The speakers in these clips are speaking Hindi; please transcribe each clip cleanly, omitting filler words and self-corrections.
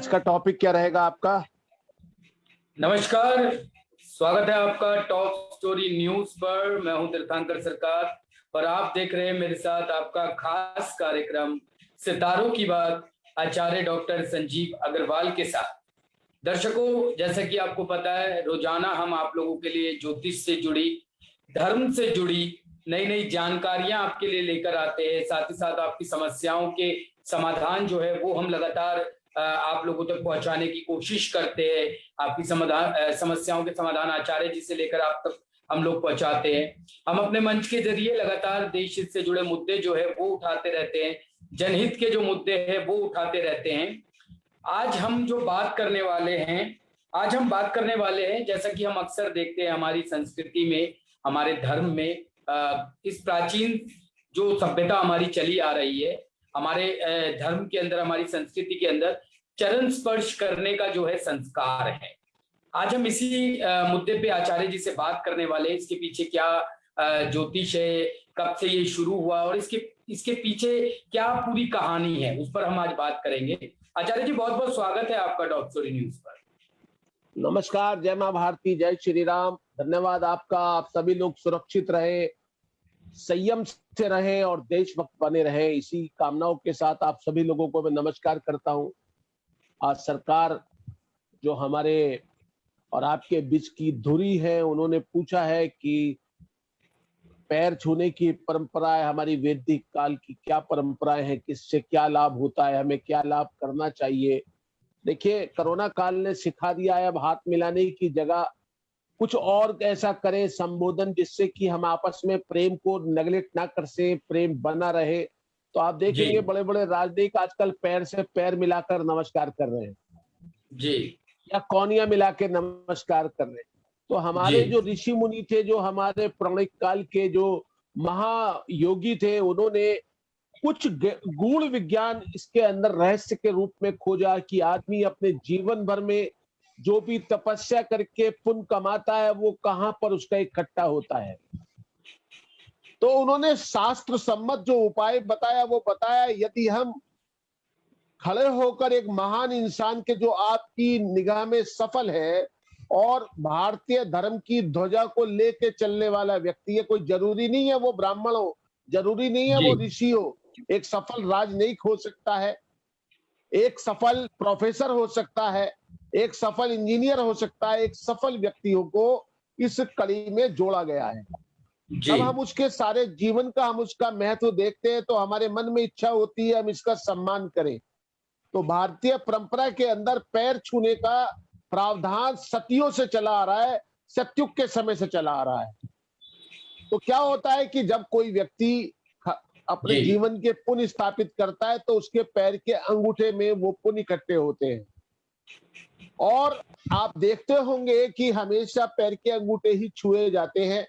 आज का टॉपिक क्या रहेगा आपका? नमस्कार, स्वागत है आपका टॉप स्टोरी न्यूज पर। मैं हूं तीर्थंकर सरकार और आप देख रहे हैं मेरे साथ आपका खास कार्यक्रम सितारों की बात आचार्य डॉक्टर संजीव अग्रवाल के साथ। दर्शकों, जैसा कि आपको पता है, रोजाना हम आप लोगों के लिए ज्योतिष से जुड़ी, धर्म से जुड़ी नई नई जानकारियां आपके लिए लेकर आते हैं। साथ ही साथ आपकी समस्याओं के समाधान जो है वो हम लगातार आप लोगों तक पहुंचाने की कोशिश करते हैं। आपकी समस्याओं के समाधान आचार्य जी से लेकर आप तक हम लोग पहुंचाते हैं। हम अपने मंच के जरिए लगातार देश हित से जुड़े मुद्दे जो है वो उठाते रहते हैं, जनहित के जो मुद्दे हैं वो उठाते रहते हैं। आज हम बात करने वाले हैं, जैसा कि हम अक्सर देखते हैं हमारी संस्कृति में, हमारे धर्म में, इस प्राचीन जो सभ्यता हमारी चली आ रही है, हमारे धर्म के अंदर, हमारी संस्कृति के अंदर चरण स्पर्श करने का जो है संस्कार है। आज हम इसी मुद्दे पे आचार्य जी से बात करने वाले हैं। इसके पीछे क्या ज्योतिष है, कब से ये शुरू हुआ और इसके पीछे क्या पूरी कहानी है, उस पर हम आज बात करेंगे। आचार्य जी, बहुत बहुत स्वागत है आपका टॉप स्टोरी न्यूज पर। नमस्कार, जय मां भारती, जय श्री राम। धन्यवाद आपका। आप सभी लोग सुरक्षित रहे, संयम से रहे और देशभक्त बने रहे, इसी कामनाओं के साथ आप सभी लोगों को मैं नमस्कार करता हूं। आज सरकार जो हमारे और आपके बीच की धुरी है, उन्होंने पूछा है कि पैर छूने की परंपराएं हमारी वैदिक काल की क्या परंपराएं हैं, किससे क्या लाभ होता है, हमें क्या लाभ करना चाहिए। देखिए, कोरोना काल ने सिखा दिया है अब हाथ मिलाने की जगह कुछ और ऐसा करें संबोधन, जिससे कि हम आपस में प्रेम को नेगलेक्ट ना कर से, प्रेम बना रहे। तो आप देखेंगे बड़े बड़े राजनीतिक आजकल पैर से पैर मिलाकर नमस्कार कर रहे हैं जी, या कौनिया मिला के नमस्कार कर रहे हैं। तो हमारे जो ऋषि मुनि थे, जो हमारे पौराणिक काल के जो महायोगी थे, उन्होंने कुछ गूढ़ विज्ञान इसके अंदर रहस्य के रूप में खोजा कि आदमी अपने जीवन भर में जो भी तपस्या करके पुण्य कमाता है वो कहां पर उसका इकट्ठा होता है। तो उन्होंने शास्त्र सम्मत जो उपाय बताया वो बताया, यदि हम खड़े होकर एक महान इंसान के जो आपकी निगाह में सफल है और भारतीय धर्म की ध्वजा को लेके चलने वाला व्यक्ति है, कोई जरूरी नहीं है वो ब्राह्मण हो, जरूरी नहीं है वो ऋषि हो, एक सफल राजनयिक हो सकता है, एक सफल प्रोफेसर हो सकता है, एक सफल इंजीनियर हो सकता है, एक सफल व्यक्तियों को इस कड़ी में जोड़ा गया है। जब हम उसके सारे जीवन का, हम उसका महत्व देखते हैं तो हमारे मन में इच्छा होती है हम इसका सम्मान करें। तो भारतीय परंपरा के अंदर पैर छूने का प्रावधान सदियों से चला आ रहा है, सतयुग के समय से चला आ रहा है। तो क्या होता है कि जब कोई व्यक्ति अपने जीवन के पुण्य स्थापित करता है तो उसके पैर के अंगूठे में वो पुण्य इकट्ठे होते हैं। और आप देखते होंगे कि हमेशा पैर के अंगूठे ही छुए जाते हैं।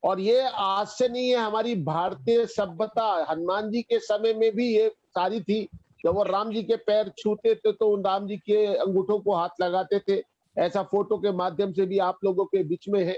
और ये आज से नहीं है, हमारी भारतीय सभ्यता हनुमान जी के समय में भी ये सारी थी। जब वो राम जी के पैर छूते थे तो उन राम जी के अंगूठों को हाथ लगाते थे। ऐसा फोटो के माध्यम से भी आप लोगों के बीच में है।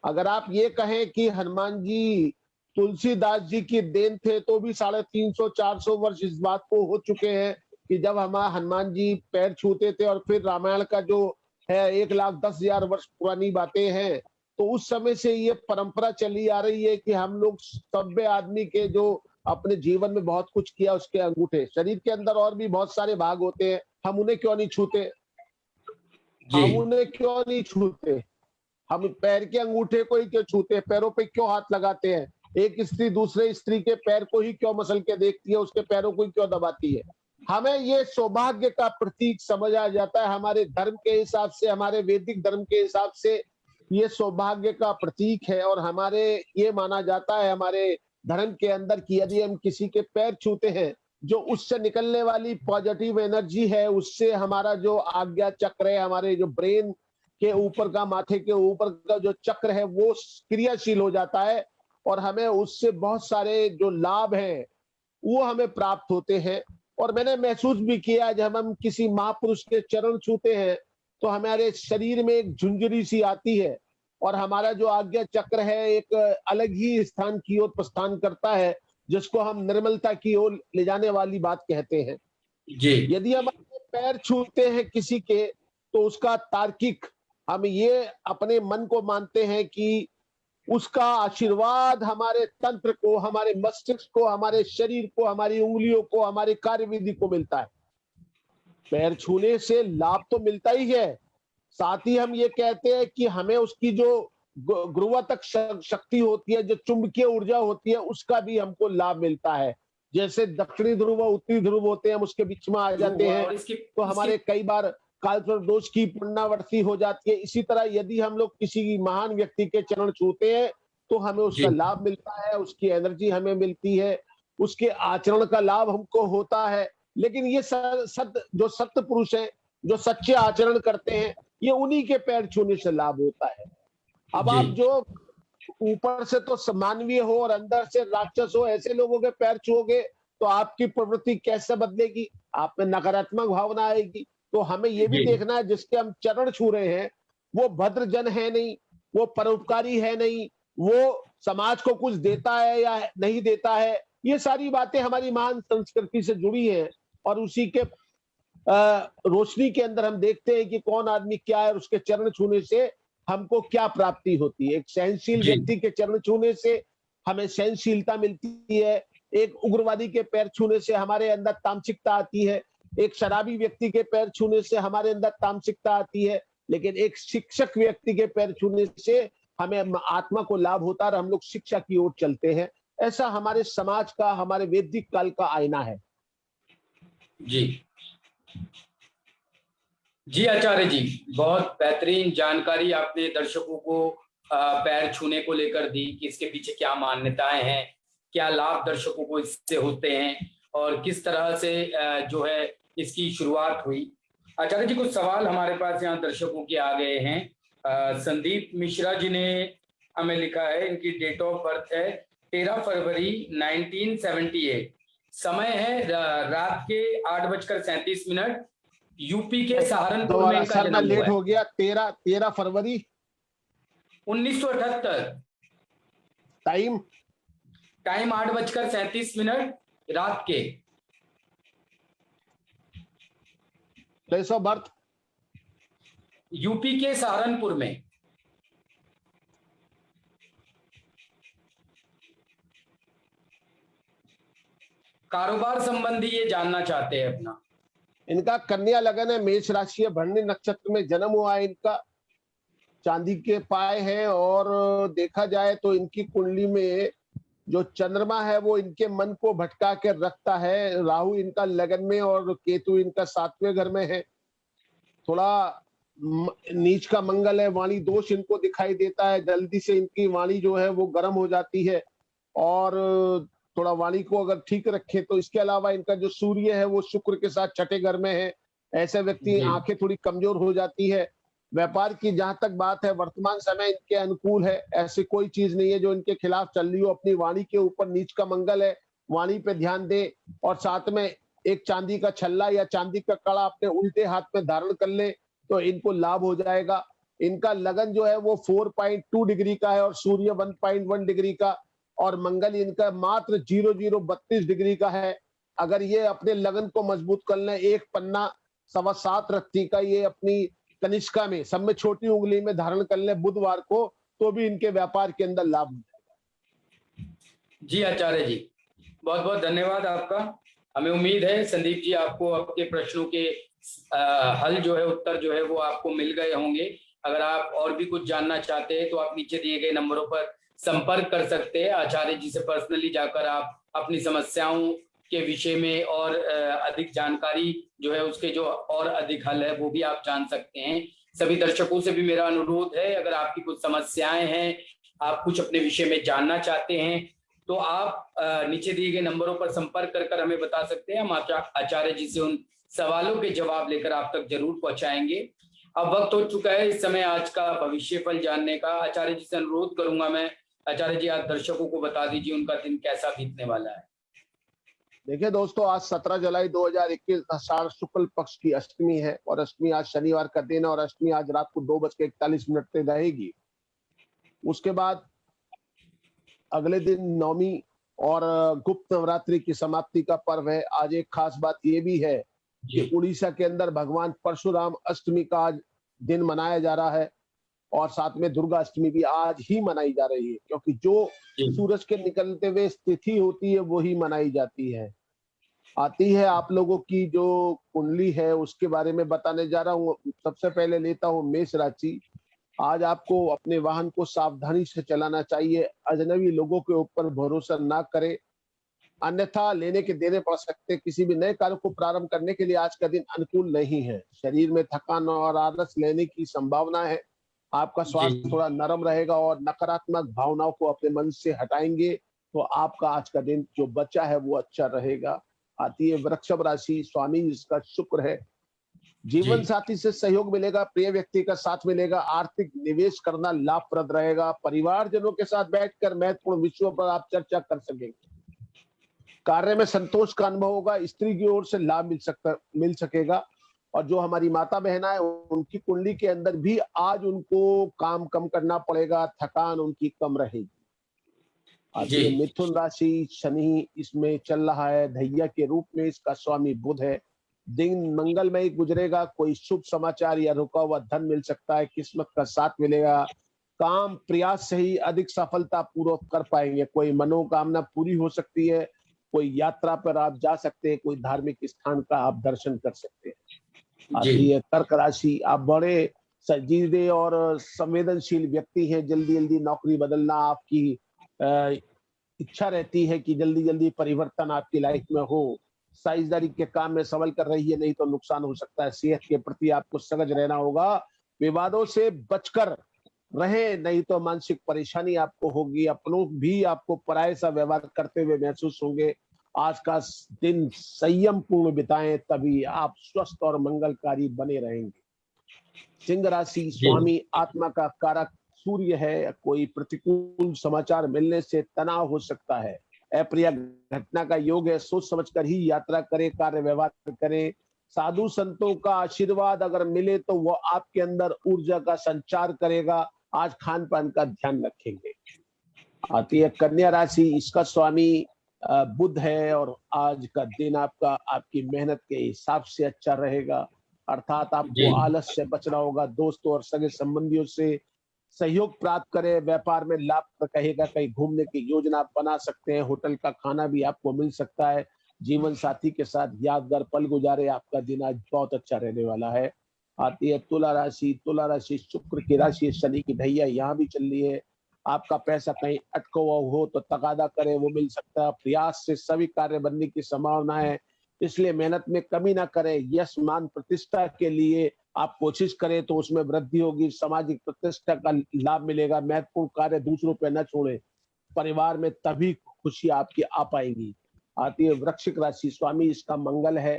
अगर आप ये कहें कि हनुमान जी तुलसीदास जी की देन थे तो भी 350-400 वर्ष इस बात को हो चुके हैं कि जब हमारा हनुमान जी पैर छूते थे। और फिर रामायण का जो है 1,10,000 वर्ष पुरानी बातें हैं। तो उस समय से ये परंपरा चली आ रही है कि हम लोग सभ्य आदमी के जो अपने जीवन में बहुत कुछ किया उसके अंगूठे, शरीर के अंदर और भी बहुत सारे भाग होते हैं, हम उन्हें क्यों नहीं छूते? हम उन्हें क्यों नहीं छूते? हम पैर के अंगूठे को ही क्यों छूते हैं? पैरों पे क्यों हाथ लगाते हैं? एक स्त्री दूसरे स्त्री के पैर को ही क्यों मसल के देखती है, उसके पैरों को ही क्यों दबाती है? हमें ये सौभाग्य का प्रतीक समझा जाता है। हमारे धर्म के हिसाब से, हमारे वैदिक धर्म के हिसाब से ये सौभाग्य का प्रतीक है। और हमारे ये माना जाता है हमारे धर्म के अंदर कि यदि हम किसी के पैर छूते हैं, जो उससे निकलने वाली पॉजिटिव एनर्जी है, उससे हमारा जो आज्ञा चक्र है, हमारे जो ब्रेन के ऊपर का, माथे के ऊपर का जो चक्र है वो क्रियाशील हो जाता है और हमें उससे बहुत सारे जो लाभ हैं वो हमें प्राप्त होते हैं। और मैंने महसूस भी किया जब हम किसी महापुरुष के चरण छूते हैं तो हमारे शरीर में एक झुंझुरी सी आती है और हमारा जो आज्ञा चक्र है एक अलग ही स्थान की ओर प्रस्थान करता है, जिसको हम निर्मलता की ओर ले जाने वाली बात कहते हैं। यदि हम अपने पैर छूते हैं किसी के, तो उसका तार्किक हम ये अपने मन को मानते हैं कि उसका आशीर्वाद हमारे तंत्र को, हमारे मस्तिष्क को, हमारे शरीर को, हमारी उंगलियों को, हमारी कार्यविधि को मिलता है। पैर छूने से लाभ तो मिलता ही है, साथ ही हम ये कहते हैं कि हमें उसकी जो गुरुत्वाकर्षण शक्ति होती है, जो चुंबकीय ऊर्जा होती है, उसका भी हमको लाभ मिलता है। जैसे दक्षिणी ध्रुव और उत्तरी ध्रुव होते हैं, हम उसके बीच में आ जाते हैं, तो हमारे कई बार कालसर्प दोष की पुनरावृत्ति हो जाती है। इसी तरह यदि हम लोग किसी महान व्यक्ति के चरण छूते हैं, तो हमें उसका लाभ मिलता है, उसकी एनर्जी हमें मिलती है, उसके आचरण का लाभ हमको होता है। लेकिन ये जो सत्य पुरुष है, जो सच्चे आचरण करते हैं, ये उन्हीं के पैर छूने से लाभ होता है। अब आप जो ऊपर से तो मानवीय हो और अंदर से राक्षस हो, ऐसे लोगों के पैर छुओगे तो आपकी प्रवृत्ति कैसे बदलेगी? आप में नकारात्मक भावना आएगी। तो हमें ये भी देखना है जिसके हम चरण छू रहे हैं, वो भद्र जन है नहीं, वो परोपकारी है नहीं, वो समाज को कुछ देता है या नहीं देता है। ये सारी बातें हमारी महान संस्कृति से जुड़ी हैं और उसी के रोशनी के अंदर हम देखते हैं कि कौन आदमी क्या है और उसके चरण छूने से हमको क्या प्राप्ति होती है। एक सहनशील व्यक्ति के चरण छूने से हमें सहनशीलता मिलती है, एक उग्रवादी के पैर छूने से हमारे अंदर तामसिकता आती है, एक शराबी व्यक्ति के पैर छूने से हमारे अंदर तामसिकता आती है, लेकिन एक शिक्षक व्यक्ति के पैर छूने से हमें आत्मा को लाभ होता है और हम लोग शिक्षा की ओर चलते हैं। ऐसा हमारे समाज का, हमारे वैदिक काल का आईना है। जी आचार्य जी, बहुत बेहतरीन जानकारी आपने दर्शकों को पैर छूने को लेकर दी कि इसके पीछे क्या मान्यताएं हैं, क्या लाभ दर्शकों को इससे होते हैं और किस तरह से जो है इसकी शुरुआत हुई। आचार्य जी, कुछ सवाल हमारे पास यहाँ दर्शकों के आ गए हैं। संदीप मिश्रा जी ने हमें लिखा है, इनकी डेट ऑफ बर्थ है 13 फरवरी 1978, समय है रात के 8:37, यूपी के सहारनपुर में इनका जन्म लेट हो गया। 13 फरवरी 1978, टाइम 8:37 रात के। प्लेस ऑफ बर्थ यूपी के सहारनपुर में। कारोबार संबंधी ये जानना चाहते हैं अपना। इनका कन्या लगन है, मेष राशि है, भरणी नक्षत्र में जन्म हुआ है इनका, चांदी के पाए हैं और देखा जाए तो इनकी कुंडली में जो चंद्रमा है वो इनके मन को भटका के रखता है। राहु इनका लगन में और केतु इनका 7वें घर में है। थोड़ा नीच का मंगल है, वाणी दोष इनको दिखाई देता है, जल्दी से इनकी वाणी जो है वो गर्म हो जाती है और थोड़ा वाणी को अगर ठीक रखे तो। इसके अलावा इनका जो सूर्य है वो शुक्र के साथ 6ठे घर में है। ऐसे व्यक्ति आंखें थोड़ी कमजोर हो जाती है। व्यापार की जहां तक बात है, वर्तमान समय इनके अनुकूल है, ऐसी कोई चीज नहीं है जो इनके खिलाफ चल रही हो। अपनी वाणी के ऊपर नीच का मंगल है, वाणी पे ध्यान दे और साथ में एक चांदी का छल्ला या चांदी का कड़ा अपने उल्टे हाथ में धारण कर ले तो इनको लाभ हो जाएगा। इनका लगन जो है वो 4.2 डिग्री का है और सूर्य 1.1 डिग्री का और मंगल इनका मात्र 0.032 डिग्री का है। अगर ये अपने लगन को मजबूत कर लें, एक पन्ना 7.25 रत्ती का ये अपनी कनिष्का में, सब में छोटी उंगली में धारण कर ले बुधवार को, तो भी इनके व्यापार के अंदर लाभ हो जाएगा। जी आचार्य जी, बहुत बहुत धन्यवाद आपका। हमें उम्मीद है संदीप जी आपको आपके प्रश्नों के हल जो है, उत्तर जो है वो आपको मिल गए होंगे। अगर आप और भी कुछ जानना चाहते हैं तो आप नीचे दिए गए नंबरों पर संपर्क कर सकते हैं। आचार्य जी से पर्सनली जाकर आप अपनी समस्याओं के विषय में और अधिक जानकारी जो है उसके जो और अधिक हल है वो भी आप जान सकते हैं। सभी दर्शकों से भी मेरा अनुरोध है, अगर आपकी कुछ समस्याएं हैं, आप कुछ अपने विषय में जानना चाहते हैं तो आप नीचे दिए गए नंबरों पर संपर्क कर हमें बता सकते हैं। हम आचार्य जी से उन सवालों के जवाब लेकर आप तक जरूर पहुंचाएंगे। अब वक्त हो चुका है इस समय आज का भविष्य फल जानने का। आचार्य जी से अनुरोध करूंगा मैं, आचार्य जी आप दर्शकों को बता दीजिए उनका दिन कैसा बीतने वाला है। देखिए दोस्तों, आज 17 जुलाई 2021 आषाढ़ शुक्ल पक्ष की अष्टमी है और अष्टमी आज शनिवार का दिन है और अष्टमी आज रात को 2:41 पे रहेगी। उसके बाद अगले दिन नवमी और गुप्त नवरात्रि की समाप्ति का पर्व है। आज एक खास बात ये भी है कि उड़ीसा के अंदर भगवान परशुराम अष्टमी का आज दिन मनाया जा रहा है और साथ में दुर्गा अष्टमी भी आज ही मनाई जा रही है, क्योंकि जो सूरज के निकलते हुए तिथि होती है वो ही मनाई जाती है। आती है आप लोगों की जो कुंडली है उसके बारे में बताने जा रहा हूँ। सबसे पहले लेता हूँ मेष राशि। आज आपको अपने वाहन को सावधानी से चलाना चाहिए। अजनबी लोगों के ऊपर भरोसा ना करें, अन्यथा लेने के देने पड़ सकते हैं। किसी भी नए कार्य को प्रारंभ करने के लिए आज का दिन अनुकूल नहीं है। शरीर में थकान और आलस लेने की संभावना है। आपका स्वास्थ्य थोड़ा नरम रहेगा और नकारात्मक भावनाओं को अपने मन से हटाएंगे तो आपका आज का दिन जो बचा है वो अच्छा रहेगा। आती है वृषभ राशि, स्वामी जिसका शुक्र है। जीवन साथी से सहयोग मिलेगा, प्रिय व्यक्ति का साथ मिलेगा, आर्थिक निवेश करना लाभप्रद रहेगा। परिवारजनों के साथ बैठकर महत्वपूर्ण विषयों पर आप चर्चा कर सकेंगे। कार्य में संतोष का अनुभव होगा, स्त्री की ओर से लाभ मिल सकेगा। और जो हमारी माता बहना है उनकी कुंडली के अंदर भी आज उनको काम कम करना पड़ेगा, थकान उनकी कम रहेगी। आती है मिथुन राशि, शनि इसमें चल रहा है धैया के रूप में, इसका स्वामी बुध है। दिन मंगलमय गुजरेगा, कोई शुभ समाचार या रुका हुआ धन मिल सकता है, किस्मत का साथ मिलेगा। काम प्रयास से ही अधिक सफलता पूर्वक कर पाएंगे। कोई मनोकामना पूरी हो सकती है, कोई यात्रा पर आप जा सकते हैं, कोई धार्मिक स्थान का आप दर्शन कर सकते हैं। आती है कर्क राशि, आप बड़े संजीदे और संवेदनशील व्यक्ति हैं। जल्दी जल्दी नौकरी बदलना आपकी इच्छा रहती है कि जल्दी जल्दी परिवर्तन आपकी लाइफ में हो। साझेदारी के काम में संभल कर रहिए, नहीं तो नुकसान हो सकता है। सेहत के प्रति आपको सजग रहना होगा, विवादों से बचकर रहे, नहीं तो मानसिक परेशानी आपको होगी। अपनों भी आपको पराये सा व्यवहार करते हुए महसूस होंगे। आज का दिन संयम पूर्ण बिताएं, तभी आप स्वस्थ और मंगलकारी बने रहेंगे। सिंह राशि, स्वामी आत्मा का कारक सूर्य है। कोई प्रतिकूल समाचार मिलने से तनाव हो सकता है। अप्रिय घटना का योग है, सोच समझकर ही यात्रा करें, कार्य व्यवहार करें। साधु संतों का आशीर्वाद अगर मिले तो वो आपके अंदर ऊर्जा का संचार करेगा। आज खान पान का ध्यान रखेंगे। आती है कन्या राशि, इसका स्वामी बुध है और आज का दिन आपका आपकी मेहनत के हिसाब से अच्छा रहेगा। अर्थात आपको आलस से बचना होगा। दोस्तों और सगे संबंधियों से सहयोग प्राप्त करें। व्यापार में लाभ कहेगा, कहीं घूमने की योजना आप बना सकते हैं। होटल का खाना भी आपको मिल सकता है। जीवन साथी के साथ यादगार पल गुजारे, आपका दिन आज बहुत अच्छा रहने वाला है। आती है तुला राशि, तुला राशि शुक्र की राशि, शनि की ढैया यहाँ भी चल रही है। आपका पैसा कहीं अटका हुआ हो तो तगादा करें, वो मिल सकता है। प्रयास से सभी कार्य बनने की संभावना है, इसलिए मेहनत में कमी ना करें। यश मान प्रतिष्ठा के लिए आप कोशिश करें तो उसमें वृद्धि होगी, सामाजिक प्रतिष्ठा का लाभ मिलेगा। महत्वपूर्ण कार्य दूसरों पर न छोड़े, परिवार में तभी खुशी आपकी आ पाएगी। आती है वृश्चिक राशि, स्वामी इसका मंगल है।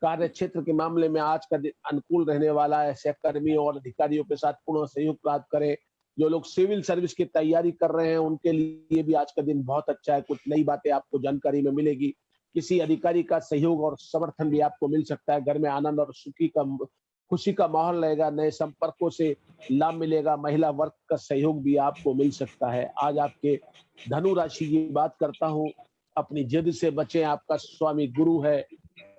कार्य क्षेत्र के मामले में आज का दिन अनुकूल रहने वाला है। सहकर्मियों और अधिकारियों के साथ पूर्ण सहयोग प्राप्त करें। जो लोग सिविल सर्विस की तैयारी कर रहे हैं उनके लिए भी आज का दिन बहुत अच्छा है। कुछ नई बातें आपको जानकारी में मिलेगी। किसी अधिकारी का सहयोग और समर्थन भी आपको मिल सकता है। घर में आनंद और खुशी का माहौल रहेगा। नए संपर्कों से लाभ मिलेगा। महिला वर्ग का सहयोग भी आपको मिल सकता है। आज आपके धनु राशि की बात करता हूँ। अपनी जिद से बचें, आपका स्वामी गुरु है।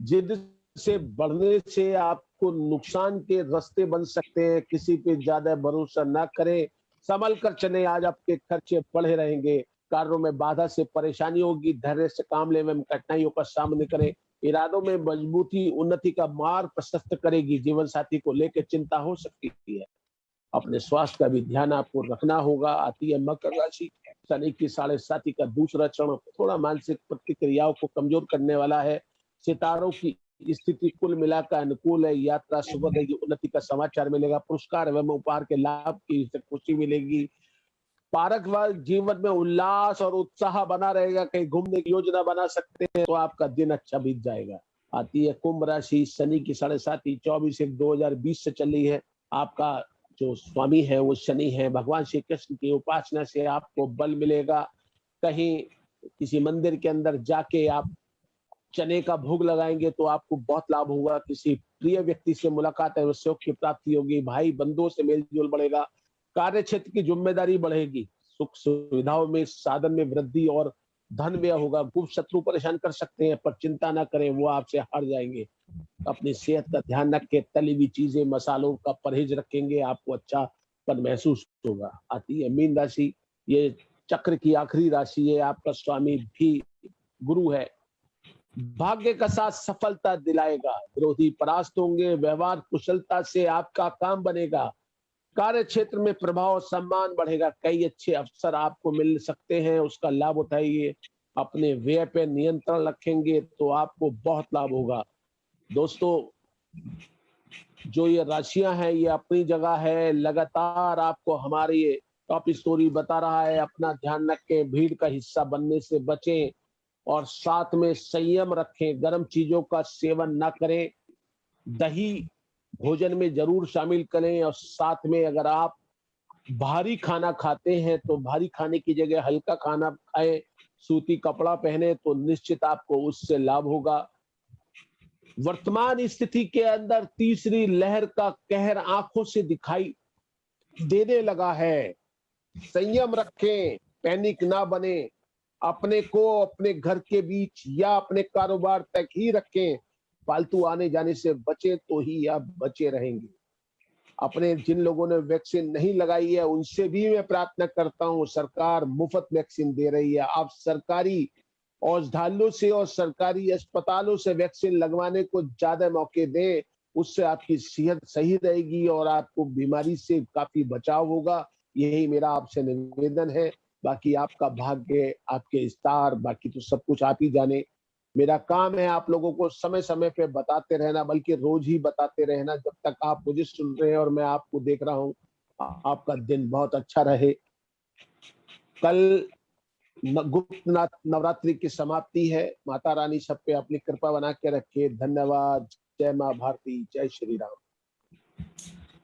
जिद से बढ़ने से आपको नुकसान के रास्ते बन सकते हैं। किसी पे ज्यादा भरोसा ना करें, संभल कर चले। आज आपके खर्चे बढ़े रहेंगे। कार्यों में बाधा से परेशानी होगी। धैर्य से काम लेने में कठिनाइयों का सामना करें। इरादों में मजबूती उन्नति का मार्ग प्रशस्त करेगी। जीवन साथी को लेकर चिंता हो सकती है। अपने स्वास्थ्य का भी ध्यान आपको रखना होगा। आती है मकर राशि, शनि की 7.5 का दूसरा चरण थोड़ा मानसिक प्रतिक्रियाओं को कमजोर करने वाला है। सितारों की स्थिति कुल मिलाकर अनुकूल है। यात्रा सुखद है, उन्नति का समाचार मिलेगा। पुरस्कार एवं उपहार के लाभ की खुशी मिलेगी। पारकवाल जीवन में उल्लास और उत्साह बना रहेगा। कहीं घूमने की योजना बना सकते हैं तो आपका दिन अच्छा बीत जाएगा। आती है कुंभ राशि, शनि की 7.5 24/1/2020 से चली है। आपका जो स्वामी है वो शनि है। भगवान श्री कृष्ण की उपासना से आपको बल मिलेगा। कहीं किसी मंदिर के अंदर जाके आप चने का भोग लगाएंगे तो आपको बहुत लाभ होगा। किसी प्रिय व्यक्ति से मुलाकात है, सुख की प्राप्ति होगी। भाई बंधुओं से मेल जोल बढ़ेगा। कार्य क्षेत्र की जिम्मेदारी बढ़ेगी। सुख सुविधाओं में साधन में वृद्धि और धन व्यय होगा, गुप्त शत्रु परेशान कर सकते हैं, पर चिंता ना करें, वो आपसे हार जाएंगे। अपनी सेहत का ध्यान रखें, तली हुई चीजें, मसालों का परहेज रखेंगे, आपको अच्छा पन महसूस होगा। आती है मीन राशि, ये चक्र की आखिरी राशि है, आपका स्वामी भी गुरु है। भाग्य का साथ सफलता दिलाएगा, विरोधी परास्त होंगे, व्यवहार कुशलता से आपका काम बनेगा, कार्य क्षेत्र में प्रभाव और सम्मान बढ़ेगा, कई अच्छे अवसर आपको मिल सकते हैं, उसका लाभ उठाइए। अपने व्यय पे नियंत्रण रखेंगे तो आपको बहुत लाभ होगा। दोस्तों, जो ये राशियां हैं ये अपनी जगह है, लगातार आपको हमारी ये टॉप स्टोरी बता रहा है, अपना ध्यान रखें, भीड़ का हिस्सा बनने से बचें और साथ में संयम रखें, गर्म चीजों का सेवन ना करें, दही भोजन में जरूर शामिल करें और साथ में अगर आप भारी खाना खाते हैं तो भारी खाने की जगह हल्का खाना खाएं, सूती कपड़ा पहने तो निश्चित आपको उससे लाभ होगा। वर्तमान स्थिति के अंदर तीसरी लहर का कहर आंखों से दिखाई देने लगा है। संयम रखें, पैनिक ना बने, अपने को अपने घर के बीच या अपने कारोबार तक ही रखें, फालतू आने जाने से बचे तो ही आप बचे रहेंगे। अपने जिन लोगों ने वैक्सीन नहीं लगाई है उनसे भी मैं प्रार्थना करता हूं, सरकार मुफ्त वैक्सीन दे रही है, आप सरकारी औषधालयों से और सरकारी अस्पतालों से वैक्सीन लगवाने को ज्यादा मौके दें, उससे आपकी सेहत सही रहेगी और आपको बीमारी से काफी बचाव होगा। यही मेरा आपसे निवेदन है। बाकी आपका भाग्य, आपके स्टार, बाकी तो सब कुछ आप ही जाने। मेरा काम है आप लोगों को समय समय पे बताते रहना, बल्कि रोज ही बताते रहना, जब तक आप मुझे सुन रहे हैं और मैं आपको देख रहा हूँ। आपका दिन बहुत अच्छा रहे। कल गुप्त नवरात्रि की समाप्ति है। माता रानी सब पे अपनी कृपा बना के रखे। धन्यवाद। जय माँ भारती, जय श्री राम।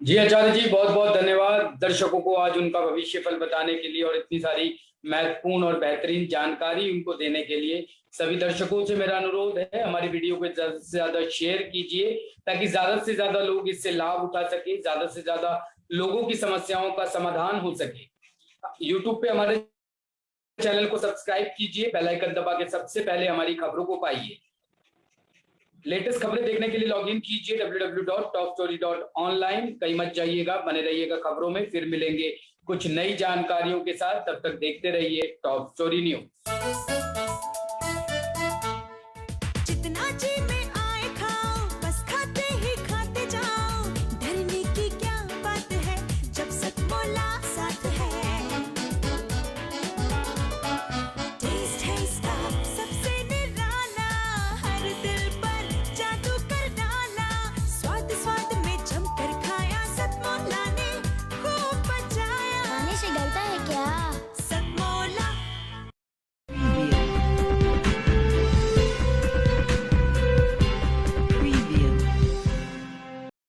जी आचार्य जी, बहुत बहुत धन्यवाद दर्शकों को आज उनका भविष्य फल बताने के लिए और इतनी सारी महत्वपूर्ण और बेहतरीन जानकारी उनको देने के लिए। सभी दर्शकों से मेरा अनुरोध है, हमारी वीडियो को ज्यादा से ज्यादा शेयर कीजिए ताकि ज्यादा से ज्यादा लोग इससे लाभ उठा सके, ज्यादा से ज्यादा लोगों की समस्याओं का समाधान हो सके। यूट्यूब पे हमारे चैनल को सब्सक्राइब कीजिए, बेल आइकन दबा के सबसे पहले हमारी खबरों को पाइए। लेटेस्ट खबरें देखने के लिए लॉगिन कीजिए www.topstory.online। कहीं मत जाइएगा, बने रहिएगा खबरों में। फिर मिलेंगे कुछ नई जानकारियों के साथ, तब तक देखते रहिए टॉप स्टोरी न्यूज।